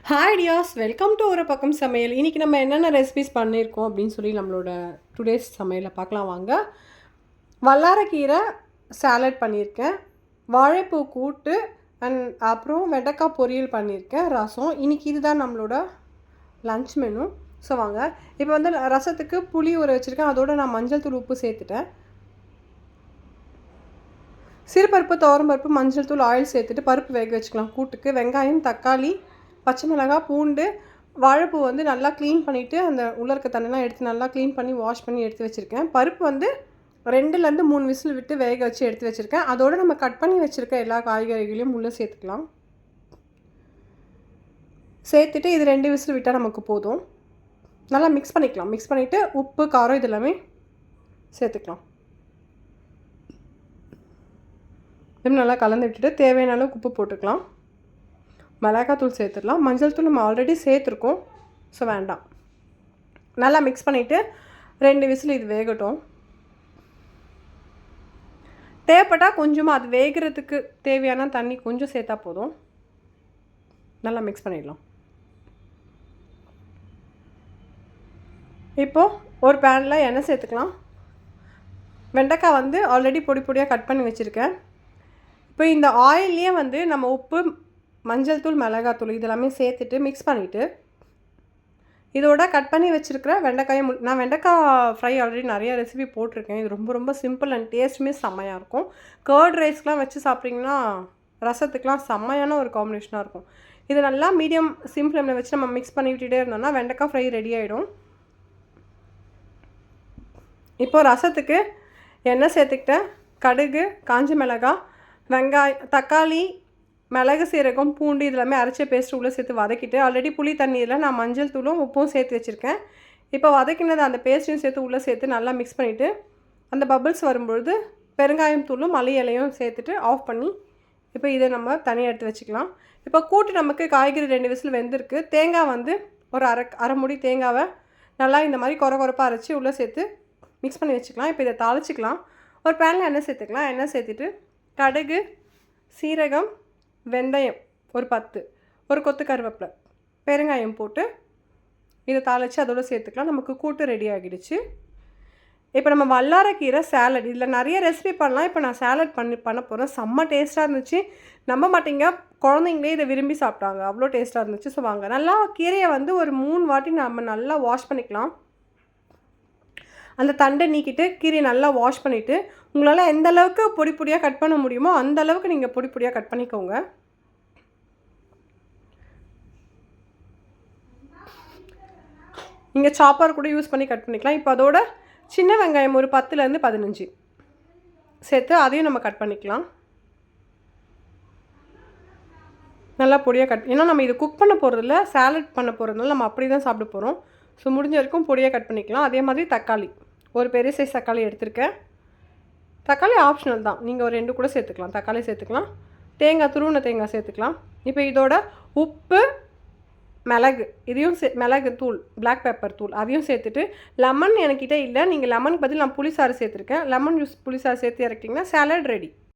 Hi Dias, welcome to ஒரு பக்கம் சமையல். இன்றைக்கி நம்ம என்னென்ன ரெசிபிஸ் பண்ணியிருக்கோம் அப்படின்னு சொல்லி நம்மளோட டுடேஸ் சமையலை பார்க்கலாம் வாங்க. வல்லாரக்கீரை சாலட் பண்ணியிருக்கேன், வாழைப்பூ கூட்டு அண்ட் அப்புறம் வெண்டைக்காய் பொரியல் பண்ணியிருக்கேன், ரசம். இன்றைக்கி இதுதான் நம்மளோட லன்ச் மெனு. ஸோ வாங்க, இப்போ வந்து ரசத்துக்கு புளி ஊற வச்சுருக்கேன், அதோடு நான் மஞ்சள் தூள் உப்பு சேர்த்துட்டேன். சிறுபருப்பு, துவரம்பருப்பு, மஞ்சள் தூள், ஆயில் சேர்த்துட்டு பருப்பு வேக வச்சுக்கலாம். கூட்டுக்கு வெங்காயம், தக்காளி, பச்சை மிளகாய், பூண்டு, வாழைப்பூ வந்து நல்லா க்ளீன் பண்ணிவிட்டு அந்த உள்ள இருக்க தண்ணிலாம் எடுத்து நல்லா க்ளீன் பண்ணி வாஷ் பண்ணி எடுத்து வச்சுருக்கேன். பருப்பு வந்து 2லேருந்து 3 விசில் விட்டு வேக வச்சு எடுத்து வச்சுருக்கேன். அதோடு நம்ம கட் பண்ணி வச்சுருக்க எல்லா காய்கறிகளையும் உள்ளே சேர்த்துக்கலாம். சேர்த்துட்டு இது 2 விசில் விட்டால் நமக்கு போதும். நல்லா மிக்ஸ் பண்ணிக்கலாம். மிக்ஸ் பண்ணிவிட்டு உப்பு, காரம் இது எல்லாமே சேர்த்துக்கலாம். இது நல்லா கலந்து விட்டுட்டு தேவையான அளவுக்கு உப்பு போட்டுக்கலாம். மிளகாத்தூள் சேர்த்துடலாம். மஞ்சள் தூள் நம்ம ஆல்ரெடி சேர்த்துருக்கோம், ஸோ வேண்டாம். நல்லா மிக்ஸ் பண்ணிவிட்டு 2 விசில் இது வேகட்டும். தேவைப்பட்டால் கொஞ்சமாக அது வேகிறதுக்கு தேவையான தண்ணி கொஞ்சம் சேர்த்தா போதும். நல்லா மிக்ஸ் பண்ணிடலாம். இப்போது ஒரு பேனில் எண்ணெய் சேர்த்துக்கலாம். வெண்டைக்காய் வந்து ஆல்ரெடி பொடி பொடியாக கட் பண்ணி வச்சுருக்கேன். இப்போ இந்த ஆயில்லையே வந்து நம்ம உப்பு, மஞ்சள் தூள், மிளகாத்தூள் இதெல்லாமே சேர்த்துட்டு மிக்ஸ் பண்ணிவிட்டு இதோட கட் பண்ணி வச்சுருக்கிற வெண்டைக்காயும் நான் வெண்டைக்காய் ஃப்ரை ஆல்ரெடி நிறைய ரெசிபி போட்டிருக்கேன். இது ரொம்ப ரொம்ப சிம்பிள் அண்ட் டேஸ்ட்டுமே செம்மையாக இருக்கும். கர்ட் ரைஸ்க்கெலாம் வச்சு சாப்பிட்டிங்கன்னா ரசத்துக்கெலாம் செம்மையான ஒரு காம்பினேஷனாக இருக்கும். இது நல்லா மீடியம் சிம் ஃப்ளேமில் வச்சு நம்ம மிக்ஸ் பண்ணி விட்டுட்டே இருந்தோம்னா வெண்டைக்காய் ஃப்ரை ரெடி ஆகிடும். இப்போது ரசத்துக்கு எண்ணெய் சேர்த்துக்கிட்டேன். கடுகு, காஞ்ச மிளகாய், வெங்காயம், தக்காளி, மிளகு, சீரகம், பூண்டு இதெல்லாமே அரைச்ச பேஸ்ட்டு உள்ளே சேர்த்து வதக்கிட்டு ஆல்ரெடி புளி தண்ணியில் நான் மஞ்சள் தூளும் உப்பும் சேர்த்து வச்சுருக்கேன். இப்போ வதக்கினது அந்த பேஸ்ட்டையும் சேர்த்து உள்ளே சேர்த்து நல்லா மிக்ஸ் பண்ணிவிட்டு அந்த பபிள்ஸ் வரும்பொழுது பெருங்காயம் தூளும் மல்லி இலையும் சேர்த்துட்டு ஆஃப் பண்ணி இப்போ இதை நம்ம தனியாக எடுத்து வச்சுக்கலாம். இப்போ கூட்டு நமக்கு காய்கறி 2 விசில் வெந்திருக்கு. தேங்காய் வந்து ஒரு அரை மூடி தேங்காவை நல்லா இந்த மாதிரி கொரப்பாக அரைச்சி உள்ளே சேர்த்து மிக்ஸ் பண்ணி வச்சுக்கலாம். இப்போ இதை தாளிச்சிக்கலாம். ஒரு பேனில் எண்ணெய் சேர்த்துக்கலாம். எண்ணெய் சேர்த்துட்டு கடுகு, சீரகம், வெந்தயம் ஒரு 10, ஒரு கொத்து கருவேப்பிலை, பெருங்காயம் போட்டு இதை தாளித்து அதோடு சேர்த்துக்கலாம். நமக்கு கூட்டு ரெடி ஆகிடுச்சு. இப்போ நம்ம வல்லாரக்கீரை சாலட், இதில் நிறைய ரெசிபி பண்ணலாம். இப்போ நான் சாலட் பண்ண போகிறேன். செம்ம டேஸ்ட்டாக இருந்துச்சு. நம்ப மாட்டீங்க, குழந்தைங்களே இதை விரும்பி சாப்பிட்டாங்க, அவ்வளோ டேஸ்ட்டாக இருந்துச்சு. ஸோ வாங்க, நல்லா கீரையை வந்து ஒரு 3 வாட்டி நம்ம நல்லா வாஷ் பண்ணிக்கலாம். அந்த தண்டை நீக்கிட்டு கீரையை நல்லா வாஷ் பண்ணிவிட்டு உங்களால் எந்த அளவுக்கு பொடி பொடியாக கட் பண்ண முடியுமோ அந்த அளவுக்கு நீங்கள் பொடி பொடியாக கட் பண்ணிக்கோங்க. நீங்கள் சாப்பர் கூட யூஸ் பண்ணி கட் பண்ணிக்கலாம். இப்போ அதோட சின்ன வெங்காயம் ஒரு 10லேருந்து 15 சேர்த்து அதையும் நம்ம கட் பண்ணிக்கலாம். நல்லா பொடியாக கட், ஏன்னா நம்ம இது குக் பண்ண போகிறதில்ல, சாலட் பண்ண போகிறதுனால நம்ம அப்படி தான் சாப்பிட போகிறோம். ஸோ முடிஞ்ச வரைக்கும் பொடியாக கட் பண்ணிக்கலாம். அதே மாதிரி தக்காளி ஒரு பெரிய சைஸ் தக்காளி எடுத்திருக்கேன். தக்காளி ஆப்ஷனல் தான், நீங்கள் ஒரு 2 கூட சேர்த்துக்கலாம். தக்காளி சேர்த்துக்கலாம். தேங்காய், துருவின தேங்காய் சேர்த்துக்கலாம். இப்போ இதோட உப்பு, மிளகு இதையும் மிளகு தூள், பிளாக் பெப்பர் தூள் அதையும் சேர்த்துட்டு லெமன் என்கிட்ட இல்லை, நீங்கள் லெமனுக்கு பதில் நான் புளிசாறு சேர்த்துருக்கேன். லெமன் ஜூஸ் புளிசாறு சேர்த்து இறக்கிட்டிங்கன்னா சாலட் ரெடி.